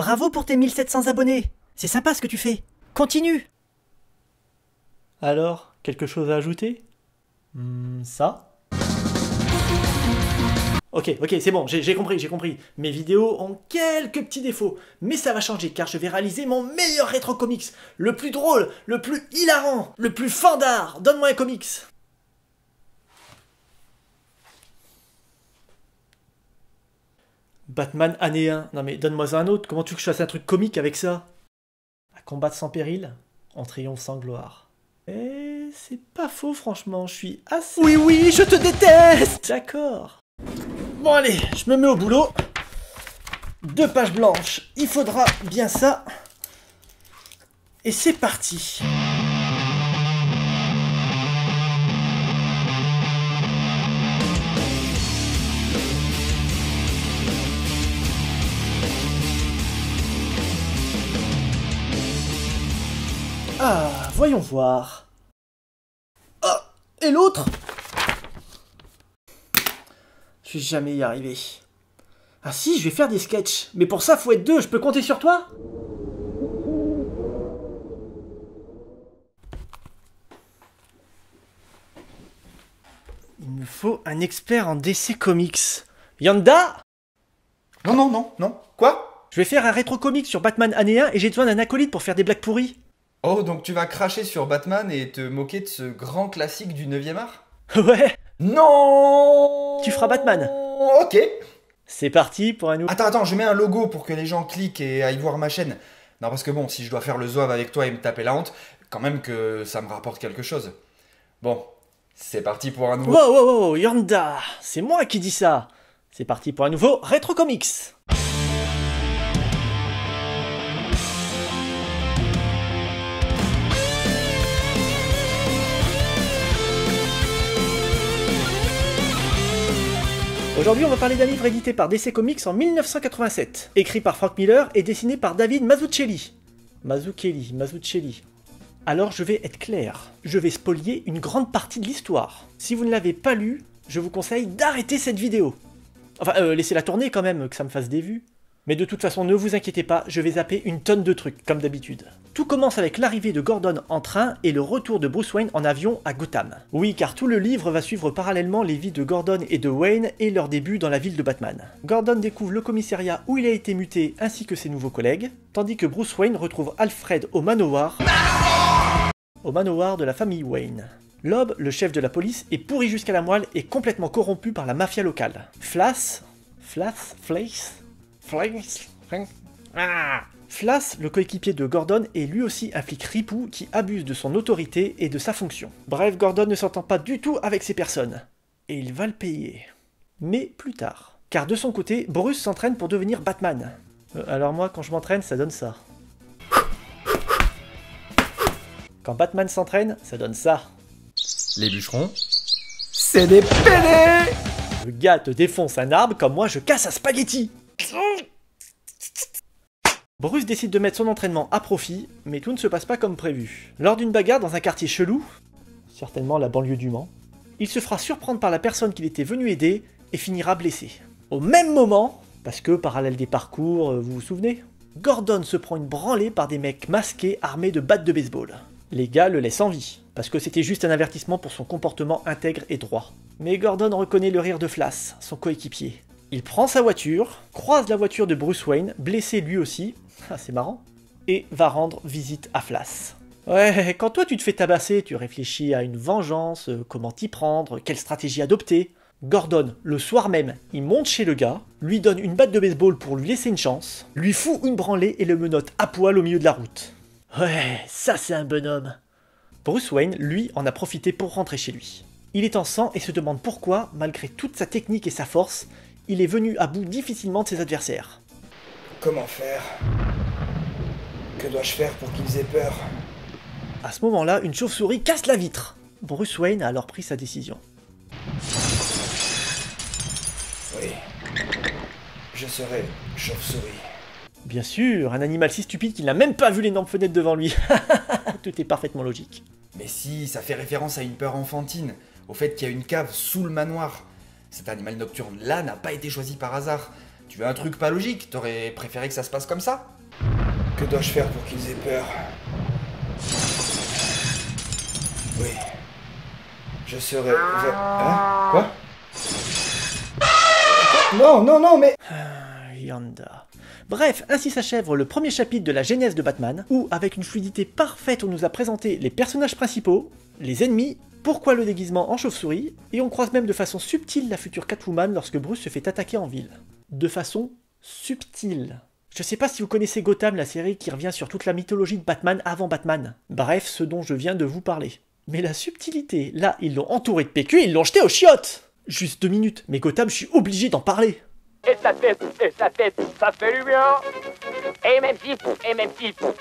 Bravo pour tes 1700 abonnés. C'est sympa ce que tu fais. Continue. Alors, quelque chose à ajouter? Ça? Ok, c'est bon, j'ai compris. Mes vidéos ont quelques petits défauts, mais ça va changer car je vais réaliser mon meilleur rétro comics, le plus drôle, le plus hilarant, le plus fandard. Donne-moi un comics. Batman année 1. Non mais donne-moi un autre, comment tu veux que je fasse un truc comique avec ça? À combattre sans péril, on triomphe sans gloire. Eh, c'est pas faux franchement, je suis assez... Oui, je te déteste. D'accord. Bon allez, je me mets au boulot. 2 pages blanches, il faudra bien ça. Et c'est parti. Ah, voyons voir. Ah, et l'autre? Je vais jamais y arriver. Ah si, je vais faire des sketchs. Mais pour ça, faut être 2, je peux compter sur toi? Il me faut un expert en DC Comics. Yanda? Non. Quoi? Je vais faire un rétro comics sur Batman année 1 et j'ai besoin d'un acolyte pour faire des blagues pourries. Oh, donc tu vas cracher sur Batman et te moquer de ce grand classique du 9e art? Ouais. Non! Tu feras Batman. Ok. C'est parti pour un nouveau... Attends, je mets un logo pour que les gens cliquent et aillent voir ma chaîne. Non, parce que bon, si je dois faire le zouave avec toi et me taper la honte, quand même que ça me rapporte quelque chose. Bon, c'est parti pour un nouveau... Wow, Yanda, c'est moi qui dis ça. C'est parti pour un nouveau Rétro Comics. Aujourd'hui, on va parler d'un livre édité par DC Comics en 1987, écrit par Frank Miller et dessiné par David Mazzucchelli. Mazzucchelli. Alors je vais être clair, je vais spolier une grande partie de l'histoire. Si vous ne l'avez pas lu, je vous conseille d'arrêter cette vidéo. Enfin, laissez-la tourner quand même, que ça me fasse des vues. Mais de toute façon, ne vous inquiétez pas, je vais zapper une tonne de trucs, comme d'habitude. Tout commence avec l'arrivée de Gordon en train et le retour de Bruce Wayne en avion à Gotham. Oui, car tout le livre va suivre parallèlement les vies de Gordon et de Wayne et leur début dans la ville de Batman. Gordon découvre le commissariat où il a été muté ainsi que ses nouveaux collègues, tandis que Bruce Wayne retrouve Alfred au manoir de la famille Wayne. Loeb, le chef de la police, est pourri jusqu'à la moelle et complètement corrompu par la mafia locale. Flass, le coéquipier de Gordon, est lui aussi un flic ripou qui abuse de son autorité et de sa fonction. Bref, Gordon ne s'entend pas du tout avec ces personnes. Et il va le payer. Mais plus tard. Car de son côté, Bruce s'entraîne pour devenir Batman. Alors moi, quand je m'entraîne, ça donne ça. Quand Batman s'entraîne, ça donne ça. Les bûcherons? C'est des pédés. Le gars te défonce un arbre comme moi je casse un spaghetti. Bruce décide de mettre son entraînement à profit, mais tout ne se passe pas comme prévu. Lors d'une bagarre dans un quartier chelou, certainement la banlieue du Mans, il se fera surprendre par la personne qu'il était venu aider et finira blessé. Au même moment, parce que parallèle des parcours, vous vous souvenez, Gordon se prend une branlée par des mecs masqués armés de battes de baseball. Les gars le laissent en vie, parce que c'était juste un avertissement pour son comportement intègre et droit. Mais Gordon reconnaît le rire de Flass, son coéquipier. Il prend sa voiture, croise la voiture de Bruce Wayne, blessé lui aussi, c'est marrant, et va rendre visite à Flass. Ouais, quand toi tu te fais tabasser, tu réfléchis à une vengeance, comment t'y prendre, quelle stratégie adopter. Gordon, le soir même, il monte chez le gars, lui donne une batte de baseball pour lui laisser une chance, lui fout une branlée et le menotte à poil au milieu de la route. Ouais, ça c'est un bonhomme. Bruce Wayne, lui, en a profité pour rentrer chez lui. Il est en sang et se demande pourquoi, malgré toute sa technique et sa force, il est venu à bout difficilement de ses adversaires. Comment faire? Que dois-je faire pour qu'ils aient peur? À ce moment-là, une chauve-souris casse la vitre. Bruce Wayne a alors pris sa décision. Oui, je serai chauve-souris. Bien sûr, un animal si stupide qu'il n'a même pas vu l'énorme fenêtre devant lui. Tout est parfaitement logique. Mais si, ça fait référence à une peur enfantine, au fait qu'il y a une cave sous le manoir. Cet animal nocturne-là n'a pas été choisi par hasard. Tu veux un truc pas logique? T'aurais préféré que ça se passe comme ça? Que dois-je faire pour qu'ils aient peur? Oui. Je serai... Hein? Quoi? Non, non, non, mais... Yanda. Bref, ainsi s'achève le premier chapitre de la genèse de Batman, où, avec une fluidité parfaite, on nous a présenté les personnages principaux, les ennemis, pourquoi le déguisement en chauve-souris, et on croise même de façon subtile la future Catwoman lorsque Bruce se fait attaquer en ville. De façon subtile. Je sais pas si vous connaissez Gotham, la série qui revient sur toute la mythologie de Batman avant Batman. Bref, ce dont je viens de vous parler. Mais la subtilité, là, ils l'ont entouré de PQ et ils l'ont jeté aux chiottes! Juste 2 minutes, mais Gotham, je suis obligé d'en parler. Et ça fait, ça fait du bien. Et même si,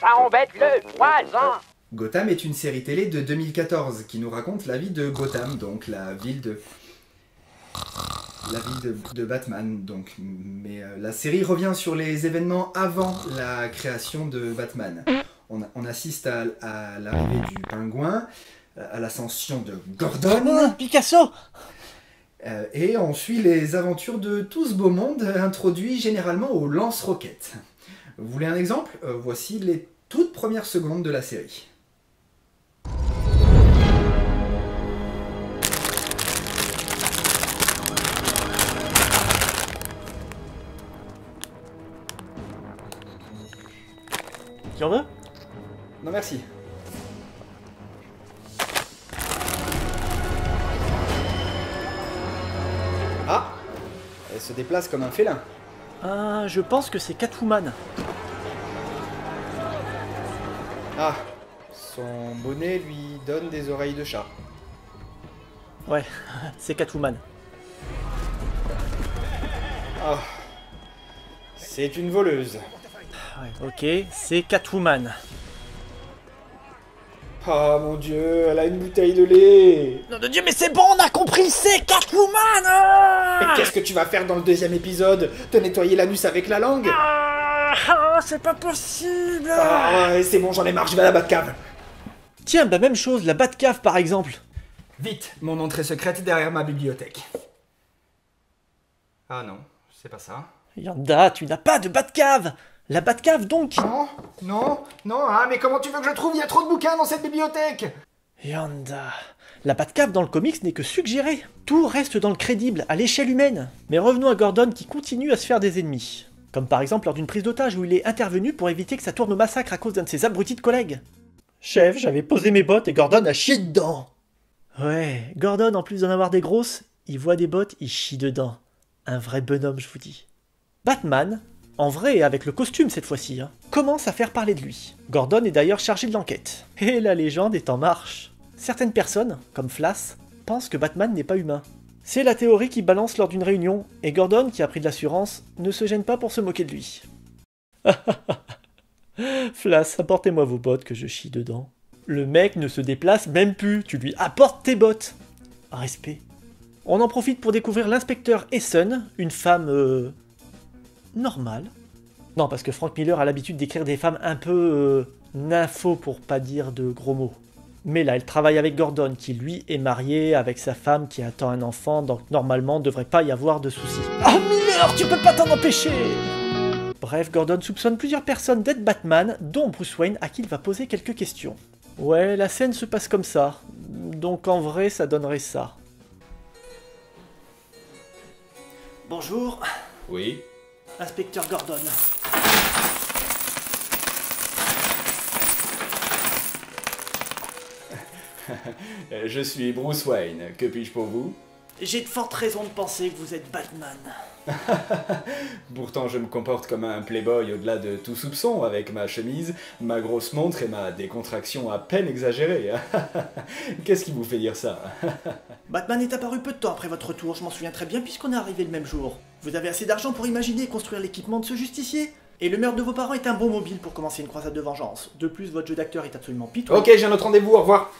ça embête le voisin. Gotham est une série télé de 2014 qui nous raconte la vie de Gotham, donc la ville de Batman. Donc, mais la série revient sur les événements avant la création de Batman. On assiste à l'arrivée du pingouin, à l'ascension de Gordon. Oh, Picasso! Et on suit les aventures de tout ce beau monde introduit généralement au lance-roquettes. Vous voulez un exemple? Voici les toutes premières secondes de la série. Tu en veux? Non merci. Ah! Elle se déplace comme un félin. Ah, je pense que c'est Catwoman. Ah! Son bonnet lui donne des oreilles de chat. Ouais, c'est Catwoman. Ah! C'est une voleuse. Ouais, ok, c'est Catwoman. Oh mon dieu, elle a une bouteille de lait! Nom de Dieu, mais c'est bon, on a compris, c'est Catwoman! Mais qu'est-ce que tu vas faire dans le deuxième épisode? Te nettoyer l'anus avec la langue? C'est pas possible! Ah, c'est bon, j'en ai marre, je vais à la Batcave. Tiens, bah même chose, la Batcave par exemple. Vite, mon entrée secrète derrière ma bibliothèque. Ah non, c'est pas ça. Yanda, tu n'as pas de Batcave! La Batcave donc! Non, ah mais comment tu veux que je trouve? Il y a trop de bouquins dans cette bibliothèque! Yanda... La Batcave dans le comics n'est que suggérée. Tout reste dans le crédible, à l'échelle humaine. Mais revenons à Gordon qui continue à se faire des ennemis. Comme par exemple lors d'une prise d'otage où il est intervenu pour éviter que ça tourne au massacre à cause d'un de ses abrutis de collègues. Chef, j'avais posé mes bottes et Gordon a chié dedans. Ouais, Gordon, en plus d'en avoir des grosses, il voit des bottes, il chie dedans. Un vrai bonhomme, je vous dis. Batman, en vrai et avec le costume cette fois-ci, commence à faire parler de lui. Gordon est d'ailleurs chargé de l'enquête. Et la légende est en marche. Certaines personnes, comme Flash, pensent que Batman n'est pas humain. C'est la théorie qui balance lors d'une réunion, et Gordon, qui a pris de l'assurance, ne se gêne pas pour se moquer de lui. Flash, apportez-moi vos bottes que je chie dedans. Le mec ne se déplace même plus, tu lui apportes tes bottes. Respect. On en profite pour découvrir l'inspecteur Essen, une femme... normale. Non, parce que Frank Miller a l'habitude d'écrire des femmes un peu... nympho pour pas dire de gros mots. Mais là, elle travaille avec Gordon, qui lui est marié avec sa femme qui attend un enfant, donc normalement, devrait pas y avoir de soucis. Ah, Miller, tu peux pas t'en empêcher! Bref, Gordon soupçonne plusieurs personnes d'être Batman, dont Bruce Wayne, à qui il va poser quelques questions. Ouais, la scène se passe comme ça, donc en vrai, ça donnerait ça. Bonjour, Oui. inspecteur Gordon. Je suis Bruce Wayne, que puis-je pour vous? J'ai de fortes raisons de penser que vous êtes Batman. Pourtant je me comporte comme un playboy au-delà de tout soupçon, avec ma chemise, ma grosse montre et ma décontraction à peine exagérée. Qu'est-ce qui vous fait dire ça? Batman est apparu peu de temps après votre retour, je m'en souviens très bien puisqu'on est arrivé le même jour. Vous avez assez d'argent pour imaginer et construire l'équipement de ce justicier? Et le meurtre de vos parents est un bon mobile pour commencer une croisade de vengeance. De plus, votre jeu d'acteur est absolument pitoyable. Ok, j'ai un autre rendez-vous, au revoir.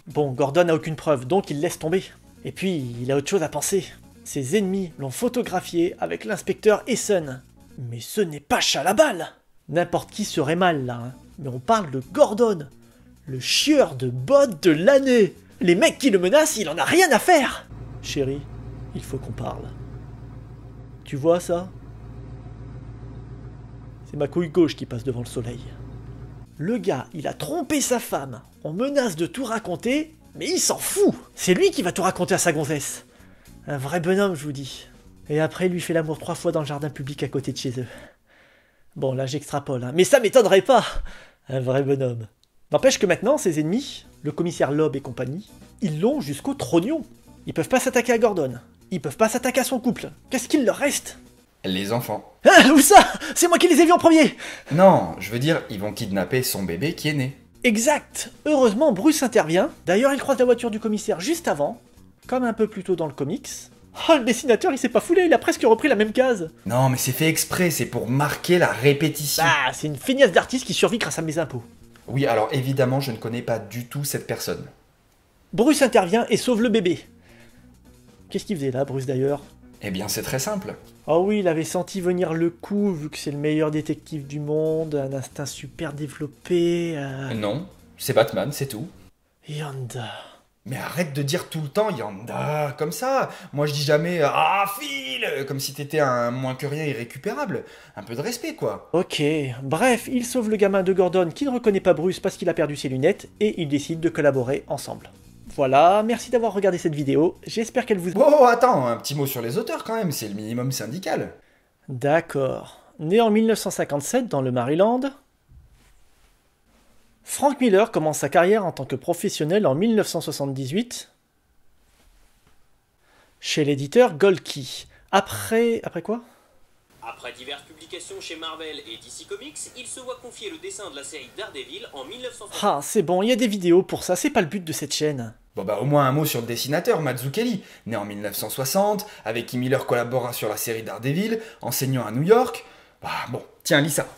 Bon, Gordon n'a aucune preuve, donc il laisse tomber. Et puis, il a autre chose à penser. Ses ennemis l'ont photographié avec l'inspecteur Essen. Mais ce n'est pas Chalabal. N'importe qui serait mal, là. Mais on parle de Gordon. Le chieur de bottes de l'année. Les mecs qui le menacent, il en a rien à faire. Chérie, il faut qu'on parle. Tu vois ça? C'est ma couille gauche qui passe devant le soleil. Le gars, il a trompé sa femme, on menace de tout raconter, mais il s'en fout. C'est lui qui va tout raconter à sa gonzesse. Un vrai bonhomme, je vous dis. Et après, il lui fait l'amour 3 fois dans le jardin public à côté de chez eux. Bon, là, j'extrapole, hein. Mais ça m'étonnerait pas. Un vrai bonhomme. N'empêche que maintenant, ses ennemis, le commissaire Loeb et compagnie, ils l'ont jusqu'au trognon. Ils peuvent pas s'attaquer à Gordon. Ils peuvent pas s'attaquer à son couple. Qu'est-ce qu'il leur reste? Les enfants. Ah, où ça? C'est moi qui les ai vus en premier. Non, je veux dire, ils vont kidnapper son bébé qui est né. Exact. Heureusement, Bruce intervient. D'ailleurs, il croise la voiture du commissaire juste avant, comme un peu plus tôt dans le comics. Oh, le dessinateur, il s'est pas foulé, il a presque repris la même case. Non, mais c'est fait exprès, c'est pour marquer la répétition. Ah, c'est une feignasse d'artiste qui survit grâce à mes impôts. Oui, alors évidemment, je ne connais pas du tout cette personne. Bruce intervient et sauve le bébé. Qu'est-ce qu'il faisait là, Bruce, d'ailleurs? Eh bien, c'est très simple. Oh oui, il avait senti venir le coup, vu que c'est le meilleur détective du monde, un instinct super développé... Non, c'est Batman, c'est tout. Yonda... Mais arrête de dire tout le temps Yanda, comme ça. Moi je dis jamais ah Phil, comme si t'étais un moins que rien irrécupérable. Un peu de respect quoi. Ok, bref, il sauve le gamin de Gordon qui ne reconnaît pas Bruce parce qu'il a perdu ses lunettes et ils décident de collaborer ensemble. Voilà, merci d'avoir regardé cette vidéo, j'espère qu'elle vous... Oh attends, un petit mot sur les auteurs quand même, c'est le minimum syndical. D'accord. Né en 1957 dans le Maryland... Frank Miller commence sa carrière en tant que professionnel en 1978 chez l'éditeur Golki. Après quoi? Après diverses publications chez Marvel et DC Comics, il se voit confier le dessin de la série Daredevil en 1960. Ah, c'est bon, il y a des vidéos pour ça, c'est pas le but de cette chaîne. Bon bah au moins un mot sur le dessinateur, Mazzucchelli, né en 1960, avec qui Miller collabora sur la série Daredevil, enseignant à New York. Bah bon, tiens, lis ça.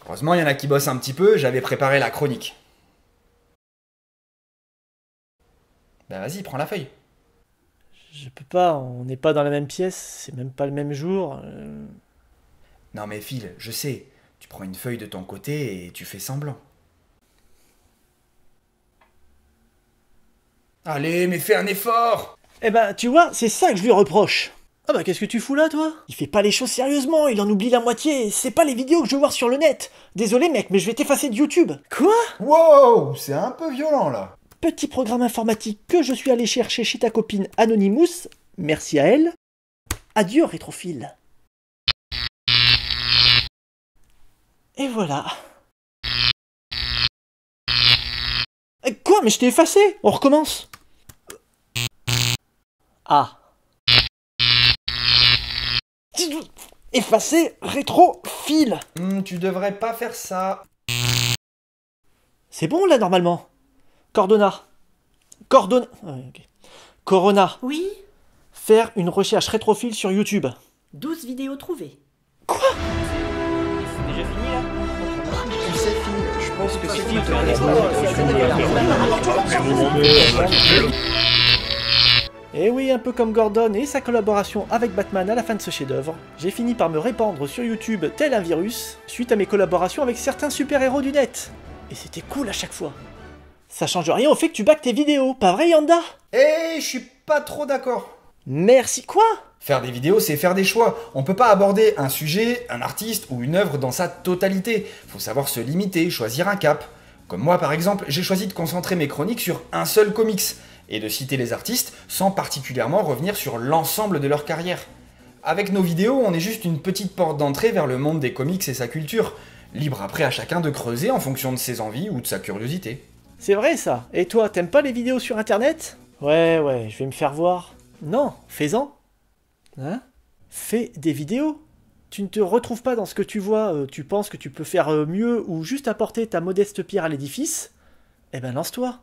Heureusement, il y en a qui bossent un petit peu, j'avais préparé la chronique. Bah vas-y, prends la feuille. Je peux pas, on n'est pas dans la même pièce, c'est même pas le même jour. Non mais Phil, je sais, tu prends une feuille de ton côté et tu fais semblant. Allez, mais fais un effort! Eh ben, tu vois, c'est ça que je lui reproche. Ah bah qu'est-ce que tu fous là, toi? Il fait pas les choses sérieusement, il en oublie la moitié, c'est pas les vidéos que je veux voir sur le net. Désolé mec, mais je vais t'effacer de YouTube. Quoi? Wow, c'est un peu violent là. Petit programme informatique que je suis allé chercher chez ta copine Anonymous, merci à elle. Adieu rétrophile. Et voilà. Quoi? Mais je t'ai effacé. On recommence. Ah. Effacer rétrophile. Tu devrais pas faire ça. C'est bon là normalement. Corona. Ouais, ok. Corona. Oui, Faire une recherche rétrophile sur YouTube. 12 vidéos trouvées. Quoi? C'est déjà fini là? Tu sais Phil, je pense que c'est Et oui, un peu comme Gordon et sa collaboration avec Batman à la fin de ce chef-d'œuvre, j'ai fini par me répandre sur YouTube tel un virus, suite à mes collaborations avec certains super-héros du net. Et c'était cool à chaque fois. Ça change rien au fait que tu backes tes vidéos, pas vrai Yanda? je suis pas trop d'accord. Merci quoi? Faire des vidéos, c'est faire des choix. On peut pas aborder un sujet, un artiste ou une œuvre dans sa totalité. Faut savoir se limiter, choisir un cap. Comme moi par exemple, j'ai choisi de concentrer mes chroniques sur un seul comics, et de citer les artistes sans particulièrement revenir sur l'ensemble de leur carrière. Avec nos vidéos, on est juste une petite porte d'entrée vers le monde des comics et sa culture, libre après à chacun de creuser en fonction de ses envies ou de sa curiosité. C'est vrai ça. Et toi, t'aimes pas les vidéos sur internet? Ouais, je vais me faire voir. Non, fais-en. Hein? Fais des vidéos. Tu ne te retrouves pas dans ce que tu vois, tu penses que tu peux faire mieux ou juste apporter ta modeste pierre à l'édifice? Eh ben lance-toi.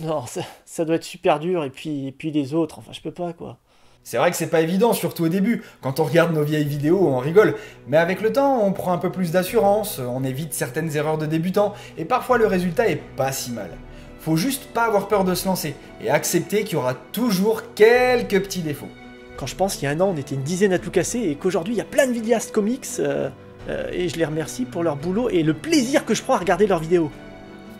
Non, ça doit être super dur, et puis les autres, enfin je peux pas quoi. C'est vrai que c'est pas évident, surtout au début. Quand on regarde nos vieilles vidéos, on rigole. Mais avec le temps, on prend un peu plus d'assurance, on évite certaines erreurs de débutants, et parfois le résultat est pas si mal. Faut juste pas avoir peur de se lancer, et accepter qu'il y aura toujours quelques petits défauts. Quand je pense qu'il y a un an, on était une dizaine à tout casser, et qu'aujourd'hui il y a plein de vidéastes comics, et je les remercie pour leur boulot et le plaisir que je prends à regarder leurs vidéos.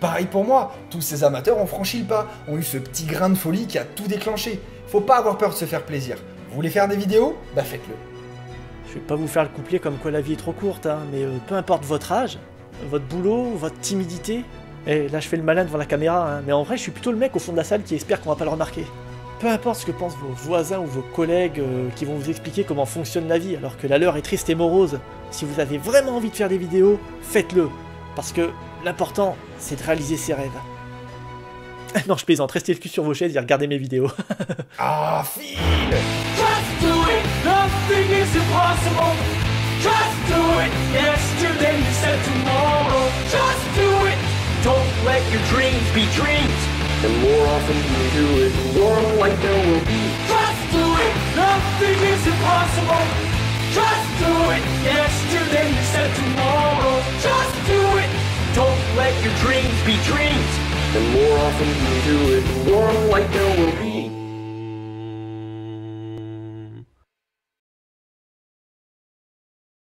Pareil pour moi, tous ces amateurs ont franchi le pas, ont eu ce petit grain de folie qui a tout déclenché. Faut pas avoir peur de se faire plaisir. Vous voulez faire des vidéos? Bah faites-le. Je vais pas vous faire le couplet comme quoi la vie est trop courte, hein, mais peu importe votre âge, votre boulot, votre timidité... Et là je fais le malin devant la caméra, hein, mais en vrai je suis plutôt le mec au fond de la salle qui espère qu'on va pas le remarquer. Peu importe ce que pensent vos voisins ou vos collègues qui vont vous expliquer comment fonctionne la vie alors que la leur est triste et morose, si vous avez vraiment envie de faire des vidéos, faites-le. Parce que l'important, c'est de réaliser ses rêves. Non, je plaisante, restez le cul sur vos chaises et regardez mes vidéos. Ah, Phil! Just do it, nothing is impossible. Just do it, yesterday you said tomorrow. Just do it, don't let your dreams be dreams. The more often you do it, the more light there will be. Just do it, nothing is impossible. Just do it, yesterday you said tomorrow. Just do it, don't let your dreams be dreams. The more often you do it, the more light there will be.